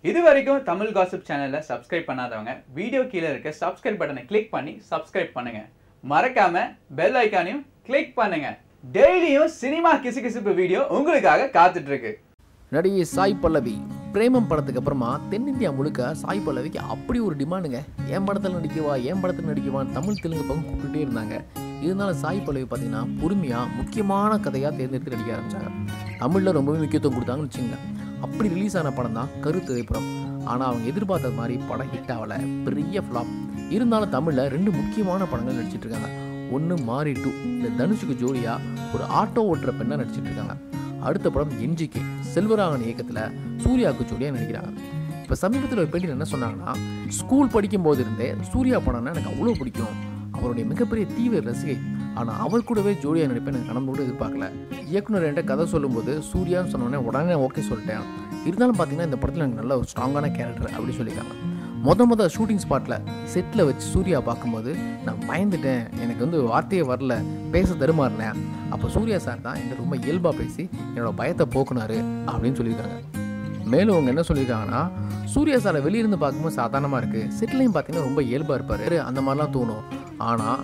இது வரைக்கும் தமிழ் காசிப் சேனலை சப்ஸ்கிரைப் பண்ணாதவங்க வீடியோ கீழே இருக்க சப்ஸ்கிரைப் பட்டனை கிளிக் பண்ணி சப்ஸ்கிரைப் பண்ணுங்க. மறக்காம பெல் ஐகானையும் கிளிக் பண்ணுங்க. டெய்லியும் சினிமா கிசுகிசுப்பு வீடியோ உங்களுக்காக காத்துட்டு இருக்கு. நடிகை சாய் பல்லவி பிரேமம் படத்துக்கு அப்புறமா தென்னிந்தியா முழுக்க சாய் பல்லவிக்கு அப்படி ஒரு டிமாண்டுங்க. என் படத்தில் நடிக்கவான்னு தமிழ் தெலுங்கு பக்கம் கூப்பிட்டுட்டே இருந்தாங்க. இதனால சாய் பல்லவி பார்த்தீங்கன்னா பொறுமையாக முக்கியமான கதையாக தேர்ந்தெடுத்து நடிக்க ஆரம்பித்தாங்க. தமிழில் ரொம்பவே முக்கியத்துவம் கொடுத்தாங்கன்னு வச்சுங்க. அப்படி ரிலீஸ் ஆன படம் தான் கரு திரைப்படம். ஆனால் அவங்க எதிர்பார்த்த மாதிரி படம் ஹிட் ஆகலை, பெரிய ஃப்ளாப். இருந்தாலும் தமிழில் 2 முக்கியமான படங்கள் நடிச்சிட்டு இருக்காங்க. ஒன்று மாரி 2, இந்த தனுஷுக்கு ஜோடியாக ஒரு ஆட்டோ ஓட்டுற பெண்ணாக நடிச்சிட்டு இருக்காங்க. அடுத்த படம் என்ஜிகே செல்வராகவன் இயக்கத்தில் சூர்யாவுக்கு ஜோடியாக நடிக்கிறாங்க. இப்போ சமீபத்தில் ஒரு பேட்டியில் என்ன சொன்னாங்கன்னா, ஸ்கூல் படிக்கும் போது இருந்தே சூர்யா படம்னா எனக்கு அவ்வளோ பிடிக்கும், அவருடைய மிகப்பெரிய தீவிர ரசிகை. ஆனால் அவர் கூடவே ஜோடியாக நடிப்பேன் எனக்கு கனவு கூட எதிர்பார்க்கல. இயக்குனர் என்கிட்ட கதை சொல்லும்போது சூர்யான்னு சொன்னோடனே உடனே ஓகே சொல்லிட்டேன். இருந்தாலும் பார்த்தீங்கன்னா இந்த படத்தில் எனக்கு நல்ல ஒரு ஸ்ட்ராங்கான கேரக்டர் அப்படி சொல்லியிருக்காங்க. மொத ஷூட்டிங் ஸ்பாட்டில் செட்டில் வச்சு சூர்யா பார்க்கும்போது நான் பயந்துட்டேன், எனக்கு வார்த்தையே வரல, பேச தருமாறினேன். அப்போ சூர்யா சார் தான் என்கிட்ட ரொம்ப இயல்பாக பேசி என்னோடய பயத்தை போக்குனாரு அப்படின்னு சொல்லியிருக்காங்க. மேலும் அவங்க என்ன சொல்லியிருக்காங்கன்னா, சூர்யா சாரை வெளியிருந்து பார்க்கும்போது சாதாரணமாக இருக்குது, செட்டிலையும் பார்த்தீங்கன்னா ரொம்ப இயல்பாக இருப்பார், அந்த மாதிரிலாம் தோணும். ஆனால்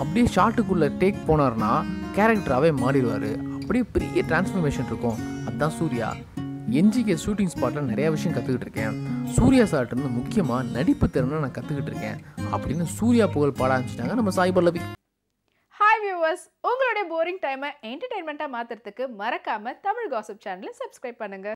அப்படியே ஷார்ட்டுக்குள்ளே டேக் போனார்னா கேரக்டராகவே மாறிடுவார். அப்படியே பெரிய டிரான்ஸ்ஃபர்மேஷன் இருக்கும். அதுதான் சூர்யா. என்ஜிகே ஷூட்டிங் ஸ்பாட்டில் நிறையா விஷயம் கற்றுக்கிட்டு இருக்கேன். சூர்யா சார்ட்டு முக்கியமாக நடிப்பு திறனை நான் கற்றுக்கிட்டு இருக்கேன் அப்படின்னு சூர்யா புகழ் பாட ஆரம்பிச்சிட்டாங்க நம்ம சாய் பல்லவி. ஹாய் வியூவர்ஸ், உங்களுடைய போரிங் டைமை என்டர்டெயின்மெண்ட்டாக மாற்றுறதுக்கு மறக்காமல் தமிழ் காசிப் சேனலை சப்ஸ்கிரைப் பண்ணுங்கள்.